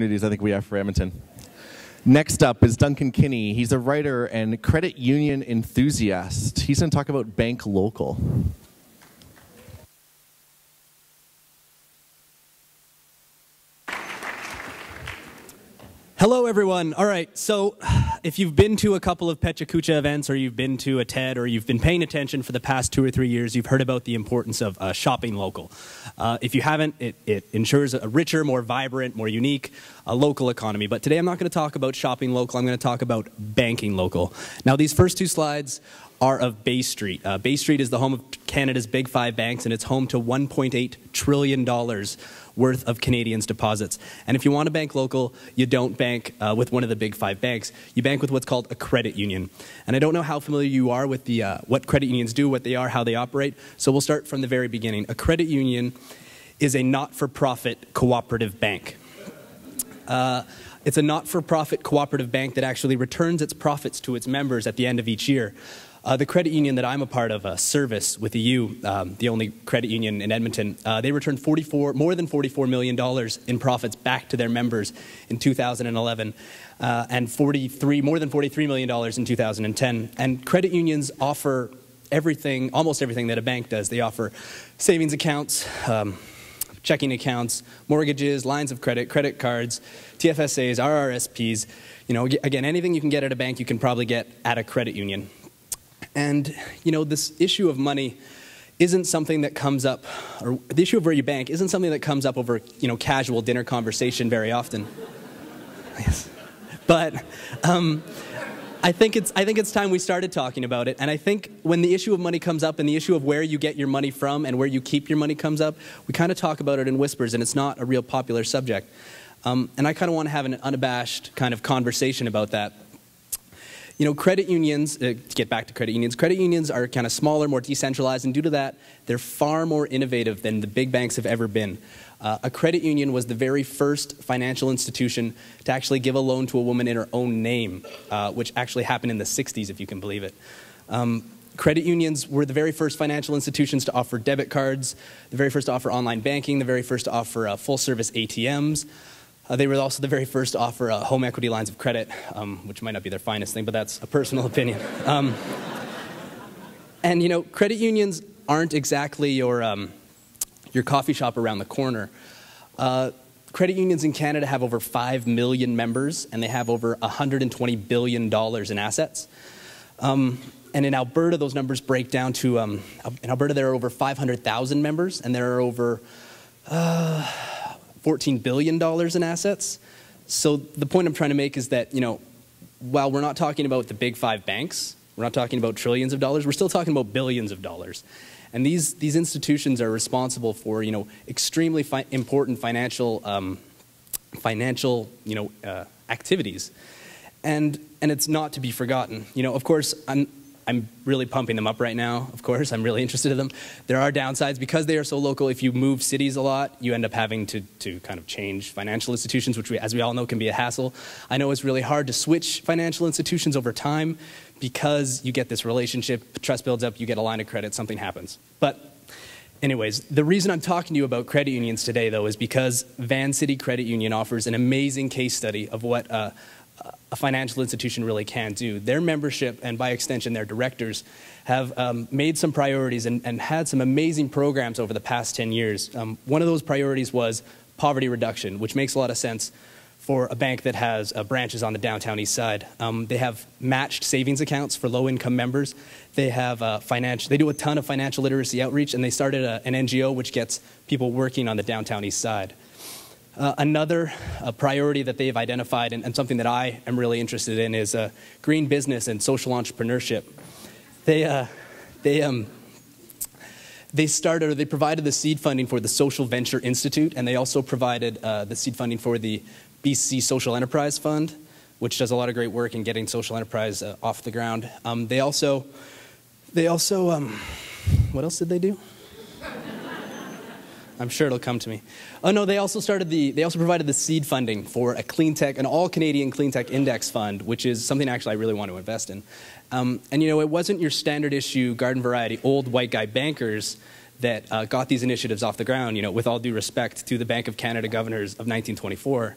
I think we have for Edmonton. Next up is Duncan Kinney. He's a writer and credit union enthusiast. He's going to talk about Bank Local. Hello, everyone. All right, so if you've been to a couple of Pecha Kucha events, or you've been to a TED, or you've been paying attention for the past 2 or 3 years, you've heard about the importance of shopping local. If you haven't, it ensures a richer, more vibrant, more unique local economy. But today I'm not going to talk about shopping local. I'm going to talk about banking local. Now, these first 2 slides are of Bay Street. Bay Street is the home of Canada's big 5 banks, and it's home to $1.8 trillion worth of Canadians' deposits. And if you want to bank local, you don't bank with one of the big 5 banks. You bank with what's called a credit union. And I don't know how familiar you are with the what credit unions do, what they are, how they operate. So we'll start from the very beginning. A credit union is a not-for-profit cooperative bank. It's a not-for-profit cooperative bank that actually returns its profits to its members at the end of each year. The credit union that I'm a part of, Service with a U, the only credit union in Edmonton, they returned more than $44 million in profits back to their members in 2011, and more than $43 million in 2010. And credit unions offer everything, almost everything that a bank does. They offer savings accounts, checking accounts, mortgages, lines of credit, credit cards, TFSAs, RRSPs. You know, again, anything you can get at a bank, you can probably get at a credit union. And, you know, this issue of money isn't something that comes up, or the issue of where you bank isn't something that comes up over, you know, casual dinner conversation very often. Yes. But I think it's time we started talking about it. And I think when the issue of money comes up and the issue of where you get your money from and where you keep your money comes up, we kind of talk about it in whispers, and it's not a real popular subject. And I kind of want to have an unabashed kind of conversation about that. You know, credit unions, to get back to credit unions are kind of smaller, more decentralized, and due to that, they're far more innovative than the big banks have ever been. A credit union was the very first financial institution to actually give a loan to a woman in her own name, which actually happened in the 60s, if you can believe it. Credit unions were the very first financial institutions to offer debit cards, the very first to offer online banking, the very first to offer full-service ATMs. They were also the very first to offer home equity lines of credit, which might not be their finest thing, but that's a personal opinion. And, you know, credit unions aren't exactly your coffee shop around the corner. Credit unions in Canada have over 5 million members, and they have over $120 billion in assets. And in Alberta, those numbers break down to, in Alberta, there are over 500,000 members, and there are over $14 billion in assets. So the point I'm trying to make is that, you know, while we're not talking about the big 5 banks, we're not talking about trillions of dollars, we're still talking about billions of dollars. And these institutions are responsible for, you know, extremely important financial activities. And it's not to be forgotten. You know, of course, I'm really pumping them up right now, of course. I'm really interested in them. There are downsides. Because they are so local, if you move cities a lot, you end up having to kind of change financial institutions, which, as we all know, can be a hassle. I know it's really hard to switch financial institutions over time because you get this relationship, trust builds up, you get a line of credit, something happens. But anyways, the reason I'm talking to you about credit unions today, though, is because Van City Credit Union offers an amazing case study of what a financial institution really can do. Their membership, and by extension their directors, have made some priorities and had some amazing programs over the past 10 years. One of those priorities was poverty reduction, which makes a lot of sense for a bank that has branches on the downtown east side. They have matched savings accounts for low-income members. They have they do a ton of financial literacy outreach, and they started an NGO which gets people working on the downtown east side. Another priority that they've identified, and something that I am really interested in, is green business and social entrepreneurship. They provided the seed funding for the Social Venture Institute, and they also provided the seed funding for the BC Social Enterprise Fund, which does a lot of great work in getting social enterprise off the ground. They also, what else did they do? I'm sure it'll come to me. Oh no, they also provided the seed funding for a clean tech, an all-Canadian clean tech index fund, which is something actually I really want to invest in. And you know, it wasn't your standard issue garden variety old white guy bankers that got these initiatives off the ground, you know, with all due respect to the Bank of Canada governors of 1924.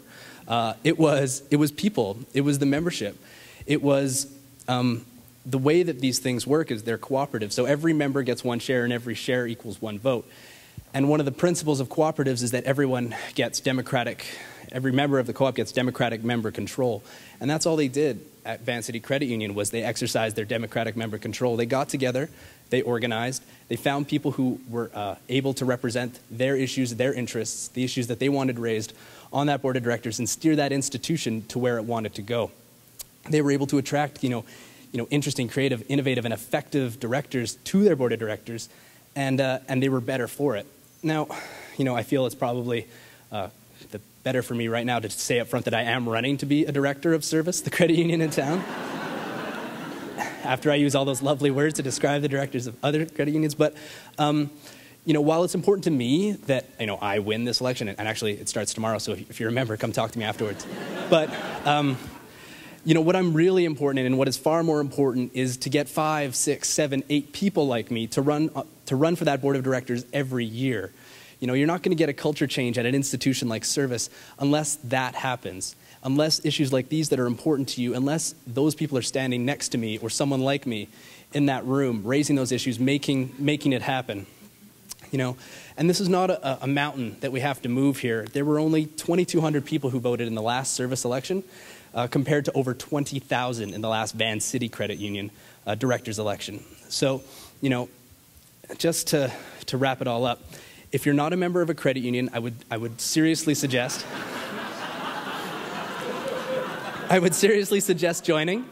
It was people. It was the membership. It was the way that these things work is they're cooperative. So every member gets one share, and every share equals one vote. And one of the principles of cooperatives is that everyone gets democratic. Every member of the co-op gets democratic member control. And that's all they did at Van City Credit Union was they exercised their democratic member control. They got together, they organized, they found people who were able to represent their issues, their interests, the issues that they wanted raised on that board of directors and steer that institution to where it wanted to go. They were able to attract, interesting, creative, innovative, and effective directors to their board of directors, and they were better for it. Now, I feel it's probably better for me right now to say up front that I am running to be a director of service, the credit union in town. After I use all those lovely words to describe the directors of other credit unions. But, while it's important to me that, I win this election, and actually it starts tomorrow, so if you're a member, come talk to me afterwards. But, what I'm really important in and what is far more important is to get 5, 6, 7, 8 people like me to run for that board of directors every year. You're not going to get a culture change at an institution like Service unless that happens, unless issues like these that are important to you, unless those people are standing next to me or someone like me in that room, raising those issues, making it happen. And this is not a mountain that we have to move here. There were only 2,200 people who voted in the last Service election, compared to over 20,000 in the last Van City Credit Union directors election. So, just to wrap it all up, if you're not a member of a credit union, I would seriously suggest joining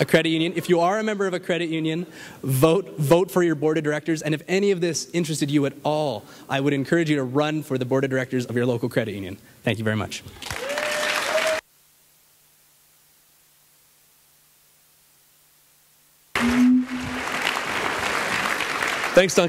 a credit union. If you are a member of a credit union, vote for your board of directors. And if any of this interested you at all, I would encourage you to run for the board of directors of your local credit union. Thank you very much. Thanks, Duncan.